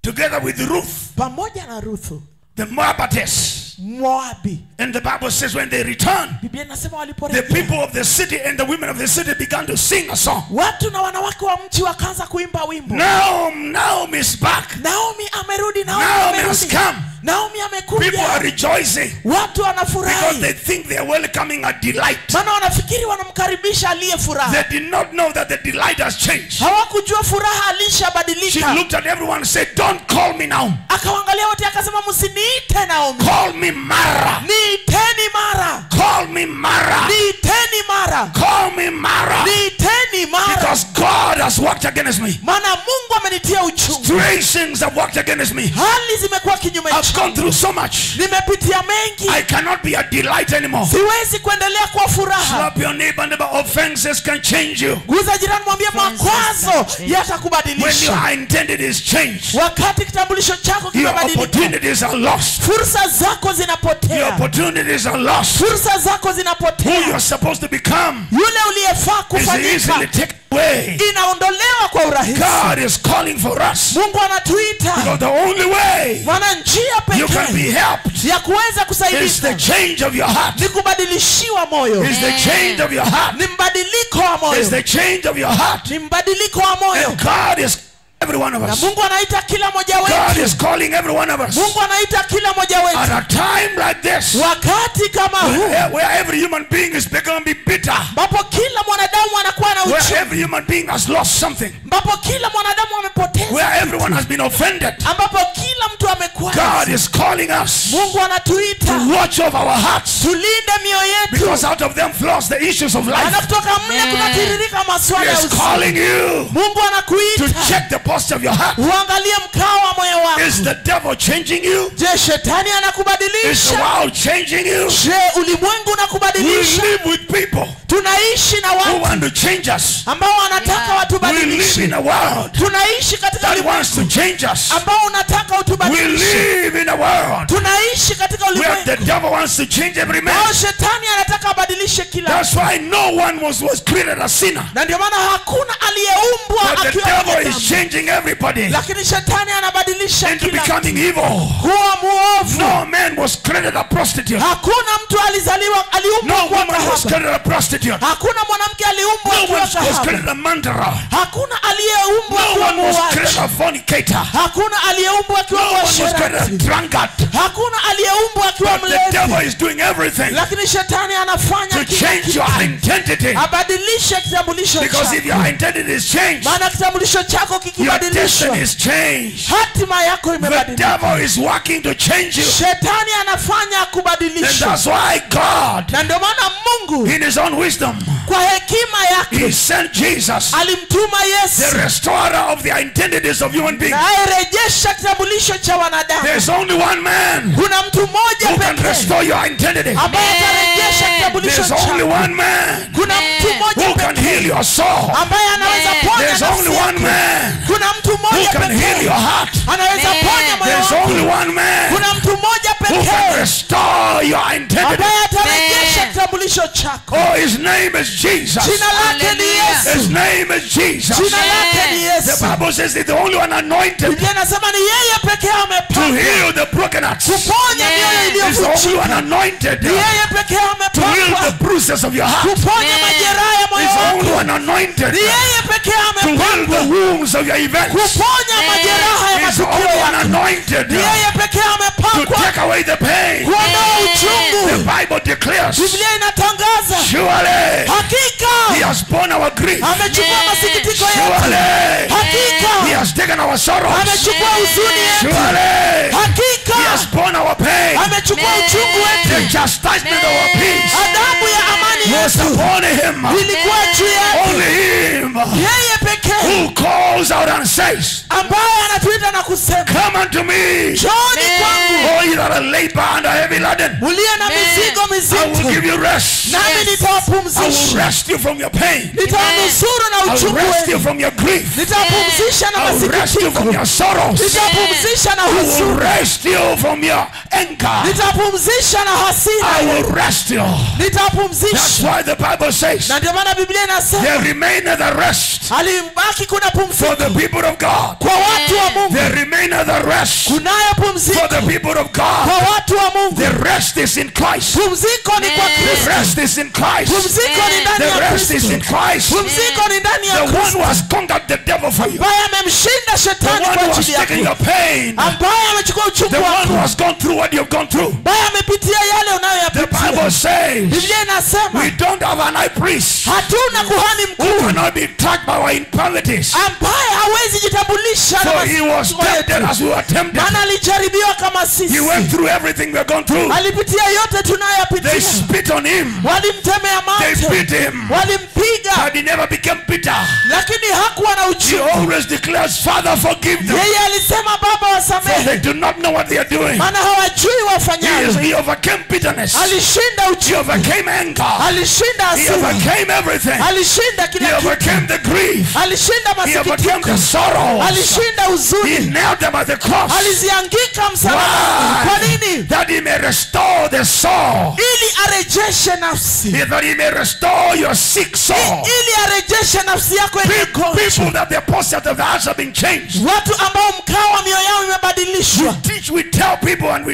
together with Ruth, pamoja na Ruthu the Moabitess. Moabi. And the Bible says when they returned, Biblia inasema the waliporejea people of the city and the women of the city began to sing a song. watu na wanawake wa mji wakaanza kuimba wimbo. Naomi is back. Naomi amerudi, Naomi has amerudi. come. Naomi People are amekuja. rejoicing Watu because wanafurahi. they think they are welcoming a delight. Maana wanafikiri wanamkaribisha aliye furaha. They did not know that the delight has changed. Hawakujua furaha She alishabadilika. looked at everyone and said, don't call me Naomi. Akawaangalia wote akasema msiniite Naomi. Call me Mara. Niiteni Mara. Call me Mara. Niiteni Mara. Call me Mara. Niiteni Mara. Because God has worked against me. Maana Mungu amenitia uchungu. Strange things have worked against me. Hali zimekuwa kinyume I've gone changu. through so much. Nimepitia mengi. I cannot be a delight anymore. Siwezi kuendelea kuwa furaha. Slap your neighbor. Offenses can change you. Guza jirani mwambie makwazo When your yatakubadilisha. identity is changed, Wakati kitambulisho chako your kimebadilika, opportunities are lost. fursa zako Your zinapotea. opportunities are lost. Fursa zako Who zinapotea. you're supposed to become Yule uliyefaa is easily kufanyika taken away. inaondolewa kwa urahisi. God is calling for us. Mungu anatuita. Because the only way Maana njia you can be pekee helped ya kuweza is the kusaidika change of your heart. ni kubadilishiwa moyo. Is the change of your heart. Ni mbadiliko wa Is moyo. the change of your heart. Ni mbadiliko wa moyo. And God is every one of Na us. Mungu anaita kila mmoja God wetu. is calling every one of us. Mungu anaita kila mmoja At wetu. a time like this, Wakati kama huu where every human being is becoming bitter, ambapo kila mwanadamu anakuwa na where uchungu, every human being has lost something, ambapo kila mwanadamu amepoteza, where everyone has been offended, ambapo kila mtu amekuwa, God is calling us Mungu anatuita to watch over our hearts, tulinde mioyo yetu. because out of them flows the issues of life. Maana kutoka mle kunatiririka He maswala ya is uzima. calling you Mungu to anakuita check the posture of your heart. uangalie mkao wa moyo wako. Is the devil changing you? Je, shetani Is the anakubadilisha? world changing you? Je, ulimwengu We unakubadilisha? live with people Tunaishi na who watu want to change us. ambao wanataka Yeah. We live watubadilishe. in a world Tunaishi katika that wants to ulimwengu change us. ambao unataka We utubadilishe. live in a world Tunaishi katika where the ulimwengu devil wants to change every man. ambao shetani anataka abadilishe kila. That's why no one was created a sinner. Na ndio maana hakuna aliyeumbwa But the akiwa devil mwenye is dhambi. changing changing everybody lakini shetani anabadilisha into kila becoming evil. kuwa muovu. No man was created a prostitute. Hakuna mtu alizaliwa aliumbwa No kuwa woman was kahaba. created a prostitute. Hakuna mwanamke aliumbwa No kuwa one was kahaba. created a murderer. Hakuna aliyeumbwa No kuwa one was created muuaji. a fornicator. Hakuna aliyeumbwa kuwa No one was created a mwasherati. drunkard. Hakuna aliyeumbwa kuwa But the devil mlevi. is doing everything Lakini shetani anafanya to kila change kitu. your identity. Abadilishe kitambulisho Because if chako. your identity is changed, Maana kitambulisho chako your kikibadilishwa, destiny is changed. hatima yako The imebadilika. devil is working to change you. Shetani anafanya And kubadilisha. that's why God, Na ndio maana Mungu in his own wisdom, kwa hekima he yake sent Jesus, alimtuma the Yesu restorer of the identities of human beings. na arejesha kitambulisho cha wanadamu. There's only one man Kuna mtu mmoja who can pekee restore your identity. ambaye atarejesha kitambulisho There's only chako. one man Kuna mtu who mmoja can heal pekee your soul. ambaye anaweza ponya There's nafsi only one yako. man Kuna mtu who mmoja can heal pekee your heart. anaweza ponya moyo There's wako. only one man Kuna mtu mmoja who can pekee restore your identity. ambaye atarejesha kitambulisho chako. Oh, his name is Jesus. Jina lake ni Yesu. His name is Jesus. Jina lake ni The Yesu. Bible says he's the only one anointed Biblia inasema ni yeye pekee to amepakwa heal the broken hearts. kuponya mioyo He's the only one iliyovunjika. anointed Ni to yeye pekee heal the amepakwa bruises of your heart. kuponya majeraha ya moyo He's the only wako. one anointed Ni yeye pekee to heal the amepakwa wounds of your events. kuponya majeraha ya He's the matukio only one yako. anointed Ni yeye pekee to amepakwa take away the pain. kuondoa The uchungu. Bible declares, Biblia inatangaza surely he hakika has borne our grief. amechukua masikitiko Surely yetu. he Hakika has taken our sorrows. amechukua huzuni yetu. Surely he Hakika has borne our pain. amechukua uchungu The wetu. chastisement of our peace Adabu ya amani was yetu upon him. ilikuwa juu yake. Only him Yeye pekee who calls out and says, ambaye anatuita na kusema, come unto me, njooni kwangu all ye that are labor and are heavy laden. uliye na mizigo I will mizito, give you rest. nami I will nitawapumzisha. rest you from your pain. Nitawanusuru na I will uchungu rest you wenu. from your grief. Nitawapumzisha na I will rest you from masikitiko. your sorrows. Nitawapumzisha na I will huzuni. rest you from your anger. Nitawapumzisha na I hasira. will rest you. That's Nitawapumzisha. why the Bible says Na ndio maana Biblia inasema there remaineth a rest alimbaki kuna for pumziko the people of God. kwa watu wa Mungu. There remaineth a rest Kunayo for pumziko the people of kwa God. watu wa Mungu. The rest is in Christ. Pumziko ni kwa The Kristo. rest is in Christ. Pumziko ni ndani The ya rest is in Kristo. Christ. Pumziko ni ndani ya The one who Kristo, has conquered the devil for you. ambaye amemshinda The shetani one kwa who has ajili taken your yako, pain. ambaye amechukua uchungu The one who wako, has gone through what you've gone through. ambaye amepitia yale The unayoyapitia. Bible says Biblia inasema we don't have an high priest hatuna kuhani who mkuu cannot be tracked by our infirmities. ambaye hawezi jitambulisha na For he was masikitiko tempted yetu. as we were tempted. Maana alijaribiwa kama sisi, He went through everything we've gone through. alipitia yote They tunayopitia. spit on him. Walimtemea They mate, beat him. walimpiga, But he never became bitter. lakini hakuwa na He uchungu. always declares, Father, forgive them. Yeye alisema, Baba For wasamehe, they do not know what they are doing. maana hawajui wafanyalo. He overcame bitterness. Alishinda He uchungu, overcame anger. alishinda He hasira, overcame everything. alishinda He kila kitu, overcame the grief. alishinda He overcame masikitiko, the sorrows. alishinda He huzuni, knelt them at the cross. aliziangika msalabani. Kwa nini? That he may restore the soul. Ili arejeshe nafsi, That he may restore your sick soul. ili arejeshe nafsi yako yenye People ugonjwa. that the postures of the hearts have been changed. Watu ambao mkao wa mioyo yao imebadilishwa. We tell people and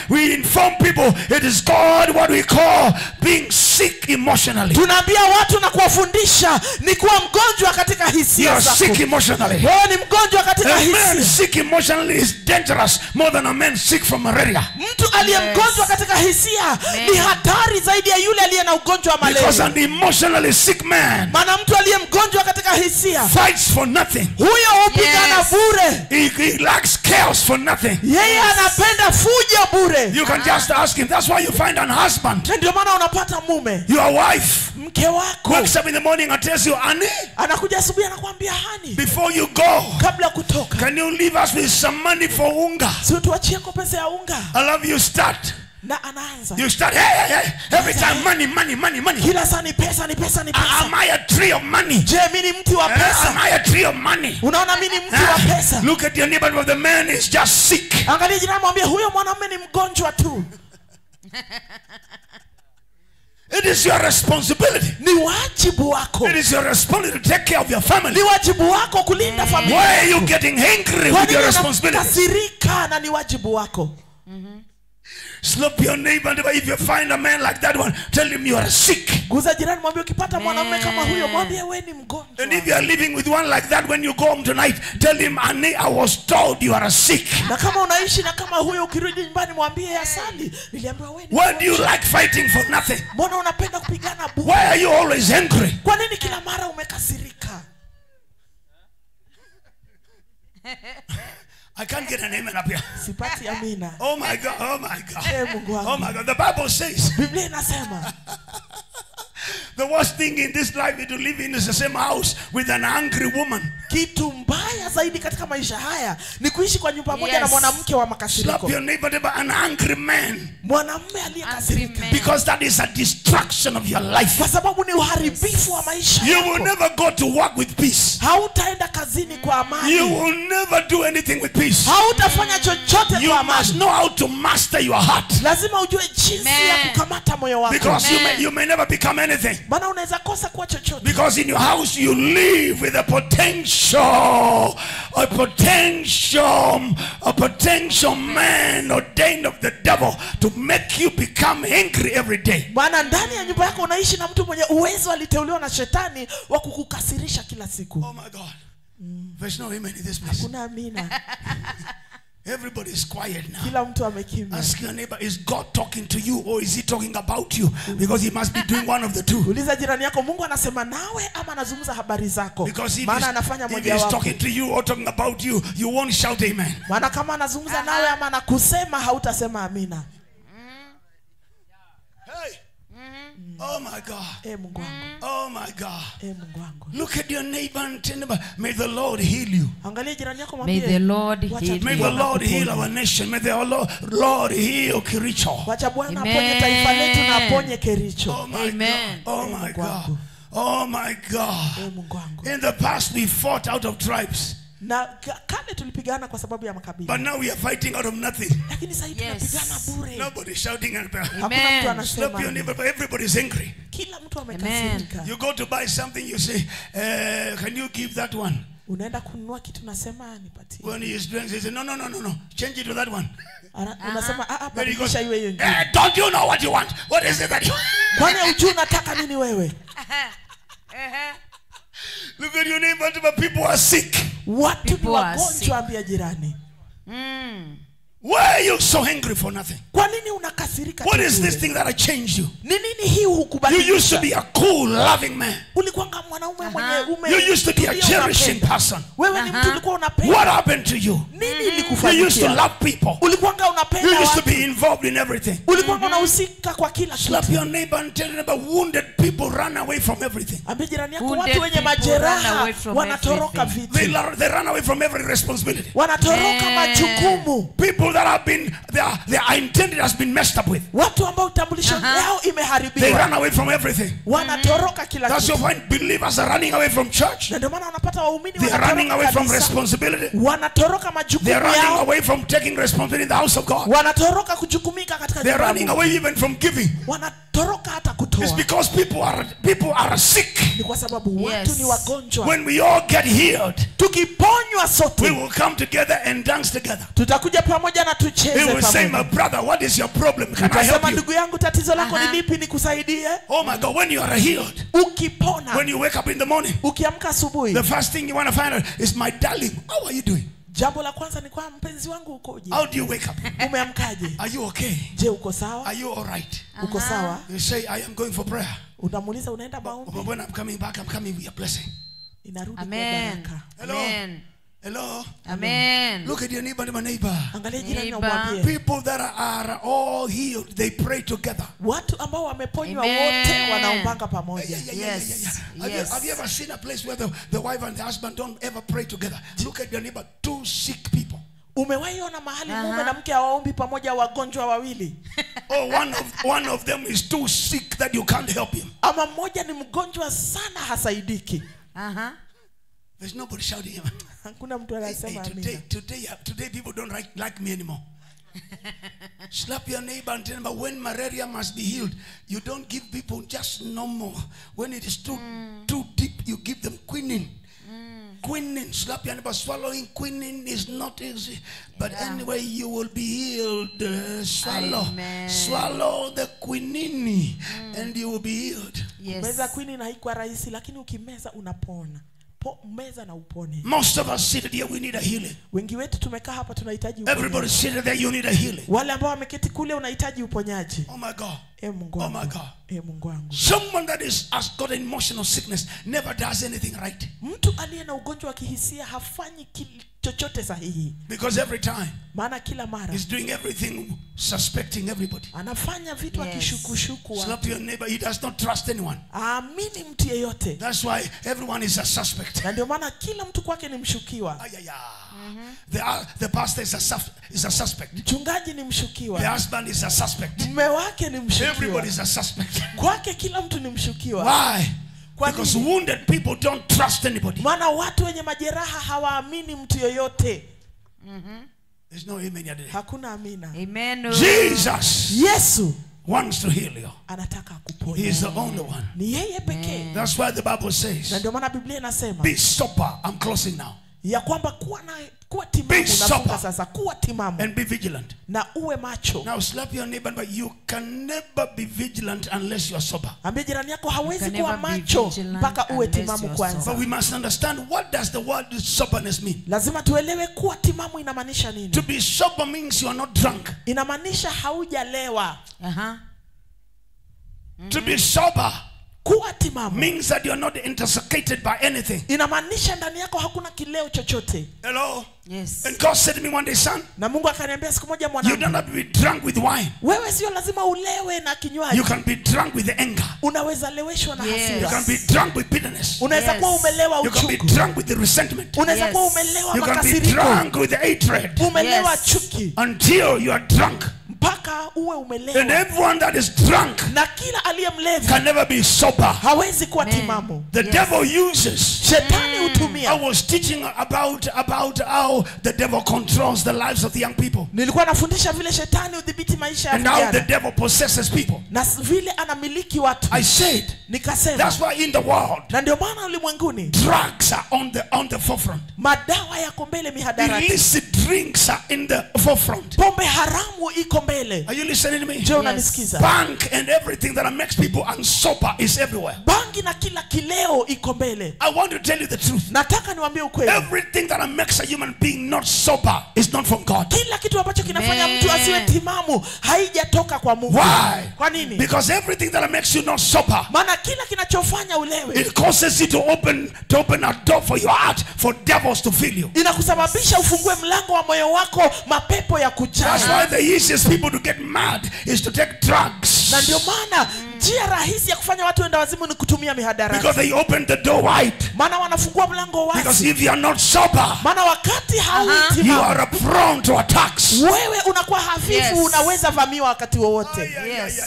we inform people it is called what we call being sick emotionally. Tunaambia watu na kuwafundisha ni kuwa mgonjwa katika You hisia are zako. sick emotionally. Wewe ni mgonjwa katika A man hisia. sick emotionally is dangerous more than a man sick from malaria. Mtu aliye mgonjwa katika hisia ni hatari zaidi ya yule aliye na ugonjwa wa Because malaria. an emotionally sick man Maana mtu aliye mgonjwa katika hisia, fights for nothing. huyo hupigana bure. He lacks chaos for nothing. Yeye anapenda fujo bure. You can just ask him. That's why you find an husband. Na ndio maana unapata mume, Your wife mke wako wakes up in the morning and tells you, Annie, anakuja asubuhi anakuambia, hani, before you go, kabla ya kutoka, can you leave us with some money for unga? si tuachie kwa pesa ya unga. I love you start. Na anaanza You start, hey. Every time money. kila saa ni pesa, ni pesa, ni pesa. Am I a tree of money? Je, mimi ni mti wa Am pesa? I a tree of money? Unaona mimi ni mti wa pesa? Look at your neighbor, but the man is just sick. Angalia jirani, mwambie huyo mwanamume ni mgonjwa tu. It is your responsibility. Ni wajibu wako. It is your responsibility to take care of your family. Ni wajibu wako kulinda familia. Why are you getting angry with your responsibility? Kasirika na ni wajibu wako. Slap your neighbor. If you find a man like that one, tell him you are sick. Guza jirani, mwambie ukipata mwanamume kama huyo, mwambie wewe ni mgonjwa. And if you are living with one like that, when you go home tonight, tell him, I was told you are sick. Na kama unaishi na kama huyo, ukirudi nyumbani mwambie Asali, niliambiwa wewe ni Why do you like fighting for nothing? Mbona unapenda kupigana bure? Why are you always angry? Kwa nini kila mara umekasirika? I can't get an amen up here. Sipati amina. Oh my God, oh my God. Mungu wangu. Oh my God. The Bible says Biblia inasema the worst thing in this life is to live in the same house with an angry woman. kitu mbaya zaidi katika maisha haya ni kuishi kwa nyumba moja na mwanamke wa makasiriko. Slap your neighbor, an angry man. Mwanamume aliyekasirika. Because that is a destruction of your life. Kwa sababu ni uharibifu wa maisha You yako. will never go to work with peace. Hautaenda kazini kwa amani. You will never do anything with peace. Hautafanya chochote You kwa must amani. know how to master your heart. Lazima ujue jinsi ya kukamata moyo wako. Because you may never become anything. Maana unaweza kosa kuwa chochote. Because in your house you live with a potential man ordained of the devil to make you become angry every day. Maana ndani ya nyumba yako unaishi na mtu mwenye uwezo aliteuliwa na shetani wa kukukasirisha kila siku. Oh my God. There's no amen in this place. Hakuna amina. Everybody is quiet now. Kila mtu amekimya. Ask your neighbor, is God talking to you or is he talking about you? Because he must be doing one of the two. Uliza jirani yako, Mungu anasema nawe ama anazungumza habari zako? Because Maana anafanya if moja he's wapo. talking to you or talking about you, you won't shout amen. Maana kama anazungumza nawe ama anakusema hautasema amina. Hey. Oh my God. Mungu wangu. Oh my God. Mungu wangu. Look at your neighbor and tell them, may the Lord heal you. Angalia jirani yako May mwambie. the Lord heal May you. the Lord heal our nation. May the Lord heal Kericho. Wacha Bwana Amen. aponye taifa letu na aponye Kericho. Oh my Amen. God. Oh my Mungu God. wangu. Oh my God. Mungu wangu. In the past we fought out of tribes. Na kale tulipigana kwa sababu ya makabila. But now we are fighting out of nothing. Lakini sasa hivi Yes. tunapigana bure. Nobody shouting and Hakuna mtu Amen. slap anasema. your neighbor, but everybody's angry. Kila mtu amekasirika. You go to buy something, you say, can you give that one? Unaenda kununua kitu nasema nipatie. When he is doing, he says, no. Change it to that one. Unasema Then he goes, badilisha iwe hiyo nyingine. don't you know what you want? What is it that you want? Kwani hujui unataka nini wewe? Look at your neighbor, but people are sick. Watu ni People are sick. wagonjwa, ambia jirani. Why are you so angry for nothing? Kwa nini unakasirika? What tu is bure? this thing that I changed you? Ni nini hii You hukubadilisha? used to be a cool, loving man. Ulikuwa mwanaume mwenye ume. You used to be a tulia cherishing unapenda. person. Wewe ni mtu ulikuwa unapenda. What happened to you? Nini You used to ilikufanyikia? love people. Ulikuwa You unapenda used to watu. be involved in everything. Ulikuwa unahusika kwa kila Slap kitu. your neighbor and tell them about wounded people run away from everything. Ambia jirani yako, Wounded watu wenye people run majeraha away from wanatoroka everything. vitu. They run away from every responsibility. Wanatoroka majukumu. People that have been, their identity has been messed up with. Watu ambao utambulisho yao They imeharibiwa. run away from everything. Wanatoroka kila That's kitu. why believers are running away from church. Na ndio maana unapata waumini They are running away from kanisa. responsibility. Wanatoroka majukumu They are running yao. away from taking responsibility in the house of God. Wanatoroka kujukumika katika They are nyumba ya running Mungu. away even from giving. Wanatoroka hata It's kutoa. because people are sick. Ni kwa sababu watu ni wagonjwa. When we all get healed, Tukiponywa we sote will come together and dance together. tutakuja pamoja na We tucheze will say, my pamoja. brother, what is your problem? Can I help Utasema, you? ndugu yangu, tatizo lako ni lipi nikusaidie? Oh my God, when you are healed, Ukipona, when you wake up in the morning, ukiamka asubuhi, the first thing you want to find out is, my darling, how are you doing? jambo la kwanza ni kwa mpenzi wangu ukoje? How do you wake up? Umeamkaje? Are you okay? Je, uko sawa? Are you all right? Uko sawa? You say, I am going for prayer. Unamuuliza unaenda maombi? But when I'm coming back, I'm coming with a blessing. Inarudi kwa Amen. baraka. Hello? Amen. Hello? Amen. Look at your neighbor. Angalia jirani na Neighbor. umwambie. People that are all healed, they pray together. Watu ambao wameponywa Amen. wote wanaombanga pamoja. Yes. Have you ever seen a place where the wife and the husband don't ever pray together? Look at your neighbor, two sick people. Umewahi ona mahali mume na mke hawaombi pamoja, wagonjwa wawili? Oh, one of them is too sick that you can't help him. Ama mmoja ni mgonjwa sana hasaidiki. There's nobody shouting him. Hakuna mtu anasema amina. Today people don't like me anymore. Slap your neighbor and tell him, but when malaria must be healed, you don't give people just normal. When it is too deep, you give them quinine. Quinine. Slap your neighbor. Swallowing quinine is not easy. But anyway, you will be healed. Swallow. Amen. Swallow the quinine and you will be healed. Yes. Meza quinine haikuwa rahisi, lakini ukimeza unapona. Meza na upone. Most of us seated here, we need a healing. Wengi wetu tumekaa hapa tunahitaji uponyaji. Everybody seated there, you need a healing. Wale ambao wameketi kule unahitaji uponyaji. Oh my God. Mungu Oh wangu. my God. Mungu wangu. Someone that has got an emotional sickness never does anything right. Mtu aliye na ugonjwa wa kihisia hafanyi chochote sahihi. Because every time Maana kila mara he's doing everything suspecting everybody. anafanya vitu akishukushuku. Slap your neighbor. He does not trust anyone. Aamini mtu yeyote. That's why everyone is a suspect. Na ndio maana kila mtu kwake ni mshukiwa. The pastor is a suspect. Mchungaji ni The mshukiwa. husband is a suspect. Mume wake ni mshukiwa. Everybody is a suspect. Kwake kila mtu ni mshukiwa. Why? Kwa Because nini? wounded people don't trust anybody. Maana watu wenye majeraha hawaamini mtu yoyote. There's no amen here today. Hakuna amina. Amen. Jesus Yesu wants to heal you. anataka He kuponya. is the only one. Ni yeye pekee. That's why the Bible Na says, ndio maana Biblia inasema be sober. I'm closing now. ya kwamba kuwa timamu. Be Nafunga sober. sasa, kuwa timamu And be vigilant. na uwe macho. Now slap your neighbor, but you can never be vigilant unless you are sober. Ambia jirani yako hawezi You can kuwa never be macho vigilant mpaka uwe unless timamu you are kwanza. But we must understand, what does the word soberness mean? Lazima tuelewe kuwa timamu inamaanisha nini. To be sober means you are not drunk. Inamaanisha haujalewa. To be sober Kuwa timamu means that you are not intoxicated by anything. inamaanisha ndani yako hakuna kileo chochote. Hello? Yes. And God said to me one day, son, Na Mungu akaniambia siku moja, you don't mwanangu, have to be drunk with wine. wewe sio lazima ulewe na kinywaji. You can be drunk with anger. Unaweza leweshwa na Yes. You hasira. can be drunk with bitterness. Unaweza Yes. kuwa umelewa You can be uchungu. drunk with the resentment. Unaweza Yes. kuwa umelewa You can be makasiriko. drunk with the hatred. Umelewa Yes. chuki Until you are drunk. mpaka uwe And umelewa. everyone that is drunk Na kila aliye mlevi can never be sober. hawezi kuwa Amen. timamu. The devil uses. Shetani I hutumia. was teaching about how the devil controls the lives of the young people. Nilikuwa nafundisha vile shetani udhibiti maisha ya And how the vijana. devil possesses people. Na vile anamiliki watu. I said, Nikasema, that's why in the world, na ndio maana ulimwenguni drugs are on the forefront. madawa yako mbele, mihadarati. Illicit drinks are in the forefront. Pombe haramu iko mbele. Are you listening to me? Je, unanisikiza? Bank and everything that makes people unsober is everywhere. Bangi na kila kileo iko mbele. I want to tell you the truth. Nataka niwaambie ukweli. Everything that makes a human being not sober is not from God. Kila kitu ambacho kinafanya Amen. mtu asiwe timamu haijatoka kwa Mungu. Why? Kwa nini? Because everything that makes you not sober, Maana kila kinachofanya ulewe it causes you to open a door for your heart for devils to fill you. inakusababisha ufungue mlango wa moyo wako mapepo ya That's kujaa. why the easiest people to get mad is to take drugs. Na ndio maana njia rahisi ya kufanya watu wenda wazimu ni kutumia mihadarati. Because they open the door wide. Maana wanafungua mlango Because wazi. if you are not sober, Maana wakati you hautimamu are prone to attacks. wewe unakuwa hafifu. Yes. Unaweza vamiwa wakati wowote. Yes.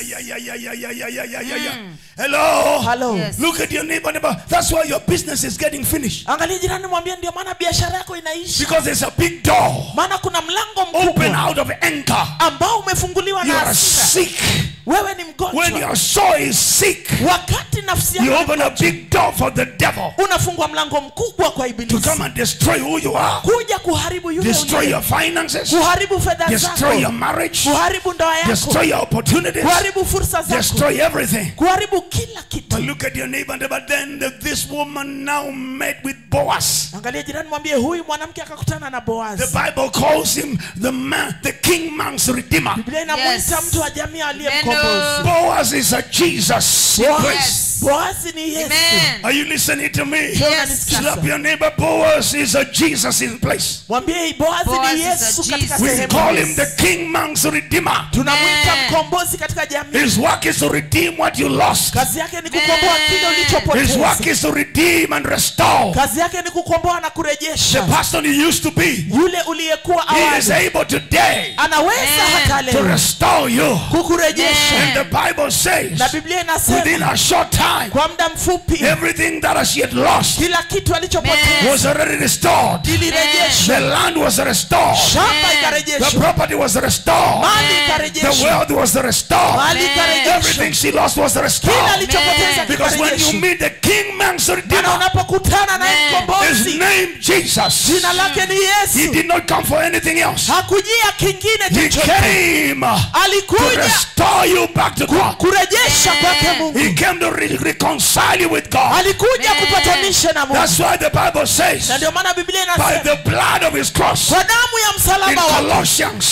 Hello. Hello. Yes. Look at your neighbor. That's why your business is getting finished. Angalia jirani, mwambie ndio maana biashara yako inaishi. Because there's a big door Maana kuna mlango open mkubwa out of anger. ambao umefunguliwa You na are hasira. sick. Wewe ni When mgonjwa. your soul is sick, Wakati nafsi you yako open a big door for the devil unafungua mlango mkubwa kwa to ibilisi come and destroy who you are, kuja kuharibu yule destroy uliye, your finances, kuharibu fedha destroy your zako, marriage, kuharibu ndoa yako, destroy your opportunities, kuharibu fursa zako, destroy everything. kuharibu kila But kitu. look at your neighbor, but then this woman now met with Boaz. Angalia jirani, mwambie huyu mwanamke akakutana na The Boazi. Bible calls him the king man's redeemer. Biblia inamuita Yes. mtu wa jamii aliye Amen. mkombozi. Boaz is a Jesus. Yes. Boazi ni Yesu. Amen. Are you listening to me? Yes. Slap your neighbor. Boaz is a Jesus in place. Mwambie Boazi Boaz ni is a Yesu katika Jesus. We sehemu. call him the king man's redeemer. Tunamuita Amen. mkombozi katika jamii. His work is to redeem what you lost. Kazi yake ni kukomboa kile His work ulichopoteza. is to redeem and restore. Kazi yake ni kukomboa na The kurejesha. person you used to be, Yule uliyekuwa he is awali able today anaweza Amen. hata to leo restore you. kukurejesha. Amen. And the Bible says, Na Biblia within inasema a short time, time, kwa muda mfupi everything that she had lost kila kitu alichopoteza was already restored. kilirejeshwa, The land was restored. shamba The ikarejeshwa, property was restored. mali The ikarejeshwa, wealth was restored. mali ikarejeshwa, Everything she lost was kila restored. alichopoteza Because when you kikarejeshwa. meet the King Man's Maana Redeemer, unapokutana na his mkombozi, name Jesus, jina lake ni he Yesu, did not come for anything else. hakujia kingine He chochote, came to alikuja restore you back to God. kurejesha kwake He Mungu, came to reconcile you with God. alikuja kupatanisha na Mungu. That's why the Bible says, Na ndio maana Biblia by inasema the blood of his cross, kwa damu ya in msalaba wake, Colossians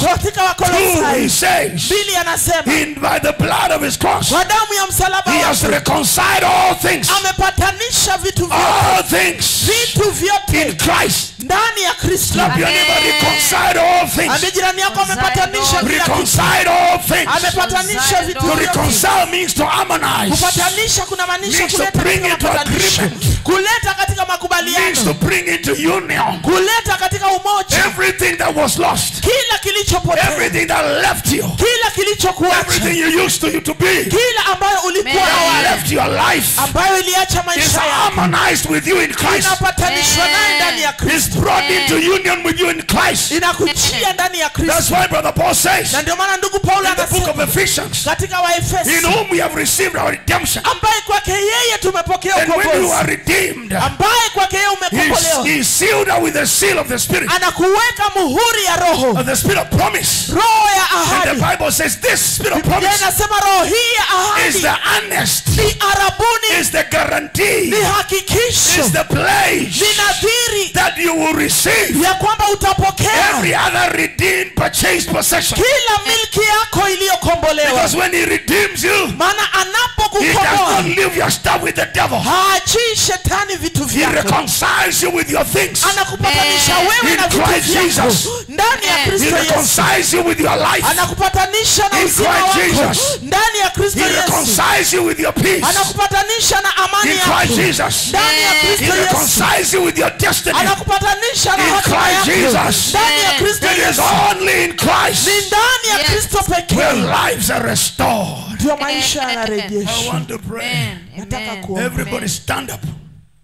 katika 2, he Wakolosai says, 2 anasema by the blood of his cross, kwa damu ya msalaba he has wake reconciled all things. amepatanisha vitu vyote, All things vitu in vyote Christ. ndani ya Kristo. Slap your neighbor, reconciled all things. Ambe jirani yako amepatanisha kila kitu, Reconciled all things. amepatanisha vitu To vyote. reconcile means to harmonize. Kupatanisha kuna maanisha Means to kuleta bring katika into mapatanisho, agreement. kuleta katika Means to makubaliano, bring into union. kuleta katika umoja. Everything that was lost. Kila kilichopotea, Everything that left you. kila kilichokuacha, Everything you used to be. kila ambayo ulikuwa Amen. awali, Left your life. ambayo iliacha Is maisha yako, harmonized with you in Christ. inapatanishwa naye ndani ya Is Kristo, brought into union with you in Christ. inakujia ndani ya That's Kristo. why Brother Paul says Na ndio maana ndugu Paulo in the book of anasema Ephesians, katika in Waefeso, whom we have received our redemption. ambaye kwake yeye tumepokea And when you ukombozi, are redeemed, ambaye kwake yeye umekombolewa, he sealed us with the seal of the Spirit, anakuweka muhuri ya roho, of the Spirit of promise. roho ya And the ahadi. Bible says this Spirit of Biblia promise inasema roho hii ya is ahadi the earnest, ni arabuni, is the guarantee, ni hakikisho, is the pledge ni nadhiri that you will receive ya kwamba utapokea every other redeemed, purchased possession. kila milki yako iliyokombolewa. Because when he redeems you, Maana he does anapokukomboa not leave your stuff with the devil. haachii shetani vitu He vyako, reconciles you with your things. anakupatanisha wewe In na vitu Christ vyako Jesus. ndani ya He He Kristo Yesu, reconciles you with your life. anakupatanisha na In uzima Christ wako Jesus. ndani ya Kristo He Yesu, reconciles you with your peace. anakupatanisha na amani In yako Christ Jesus. ndani ya He Kristo Yesu, reconciles you with your destiny. anakupatanisha na In hatima Christ yako Jesus. ndani ya Kristo It is Yesu. only in Christ Ni ndani ya Yes. Kristo where pekee lives are restored. ndio maisha I yanarejeshwa. want to pray. Amen. Nataka Amen. kuomba. Everybody stand up.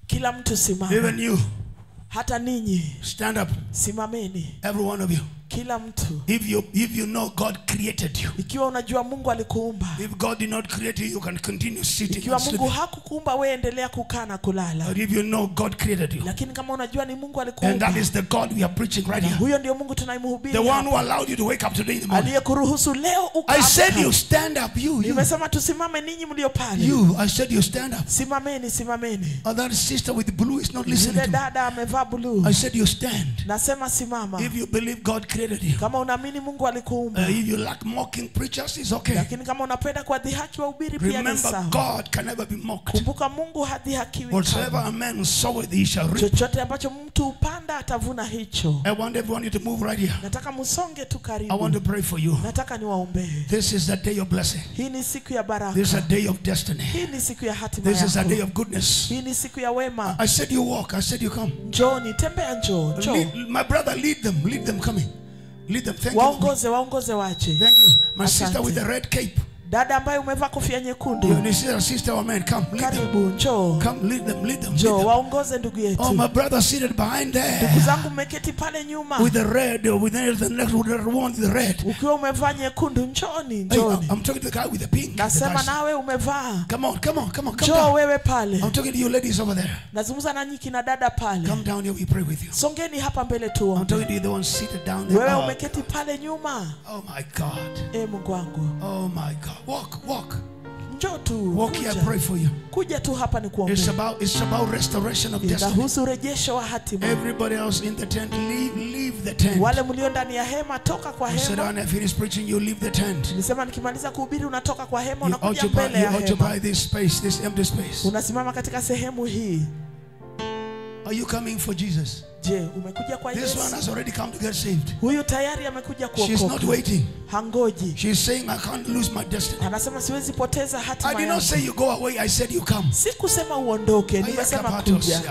Kila mtu simama, Even you. hata ninyi Stand up. simameni, Every one of you. kila mtu. If you know God created you. Ikiwa unajua Mungu alikuumba, If God did not create you, you can continue sitting ikiwa and Mungu sleeping. hakukuumba wewe, endelea kukaa na kulala. But if you know God created you, Lakini kama unajua ni Mungu and alikuumba, that is the God we are preaching right here. huyo ndio Mungu The tunayemhubiri one hapa, who allowed you to wake up today in the morning. aliyekuruhusu leo I said you ukaamka. stand up. You. Nimesema tusimame, ninyi mlio pale, I said you stand up. simameni, simameni. Oh, that sister with the blue is not listening Yule to me. dada amevaa buluu, I said you stand. nasema simama. If you believe God created you. Kama unaamini Mungu alikuumba, If you like mocking preachers, it's okay. lakini kama unapenda kuwadhihaki wahubiri pia ni Remember, sawa. God can never be mocked. Kumbuka Mungu hadhihakiwi Whatsoever kamwe. a man soweth, he shall reap. Chochote ambacho mtu upanda atavuna hicho. I want everyone to move right here. Nataka musonge tu I want karibu. to pray for you. Nataka niwaombee. This is a day of blessing. Hii ni siku ya baraka. This is a day of destiny. Hii ni siku ya hatima This is a day yako. of goodness. Hii ni siku ya wema. I said you walk. I said you come. Njooni, tembea, njoo, njoo. My brother, lead them. Lead them coming. Lead them. Thank you. Waongoze, waongoze waje. Thank you. My sister Asante. with the red cape. Dada ambaye umevaa kofia nyekundu, You see a sister or man, come. Lead them. karibu, njoo. Come, lead them. Lead them. Lead Njoo, them. waongoze ndugu Oh, yetu. my brother seated behind Ndugu there. zangu mmeketi pale nyuma. With the red, with the next with the one with the red. Ukiwa umevaa nyekundu, njooni, Hey, njooni. I'm talking to the guy with the pink. The Nasema guy- nawe umevaa. Come on, come on, come on, come Njoo down. wewe pale. I'm talking to you ladies over there. Nazungumza nanyi kina dada pale. Come down here, we pray with you. Songeni hapa mbele I'm tu. talking to you, the one seated down there. Wewe Oh, umeketi pale nyuma. oh my God. Mungu wangu. Oh my God. Walk, walk. Njoo tu. Walk here, I pray for you. Kuja tu hapa ni kuombea. It's about restoration of destiny. Itahusu rejesho wa hatima. Everybody else in the tent, leave the tent. Wale mlio ndani ya hema, toka kwa I said, hema. when I finish preaching, you leave the tent. Nisema nikimaliza kuhubiri unatoka kwa hema, You unakuja mbele ya hema. occupy this space, this empty space. Unasimama katika sehemu hii. Are you coming for Jesus? Je, umekuja kwa This Yesu? one has already come to get saved. Huyu tayari amekuja She's not kuokoka. waiting. Hangoji. She's saying, I can't lose my destiny. Anasema siwezi poteza I hatima did not say yangu. you go away. I said you come. Sikusema uondoke, nimesema kuja.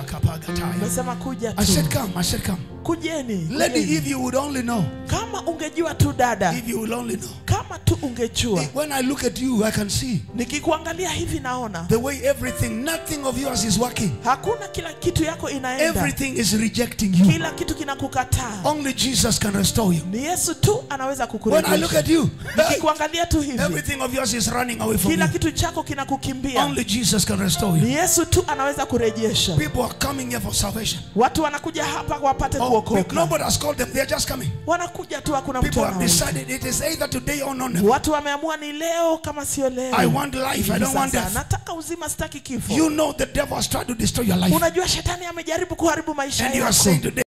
Nimesema kuja I said tu. come. I said come. Kujeni. Lady, Kujeni. if you would only know. Kama ungejua tu dada. If you would only know. Kama tu ungejua. When I look at you, I can see Nikikuangalia hivi naona. the way everything, nothing of yours is working. Hakuna kila kitu yako inaenda. Everything is rejecting you. Kila kitu kinakukataa. Only Jesus can restore you. Ni Yesu tu anaweza When I look kukurejesha. at you, Nikikuangalia tu hivi. everything of yours is running away from Kila you. kitu chako kinakukimbia. Only Jesus can restore you. Ni Yesu tu anaweza kurejesha. People are coming here for salvation. Watu wanakuja hapa wapate Oh, kuokoka. nobody has called them. They are just coming. Wanakuja tu, hakuna mtu People have anawaita. decided it is either today or none. Watu wameamua ni leo kama sio leo. I want life. I don't want Sasa, death. nataka uzima, sitaki kifo. You know the devil has tried to destroy your life. Unajua shetani amejaribu kuharibu maisha And you are yako. saying today,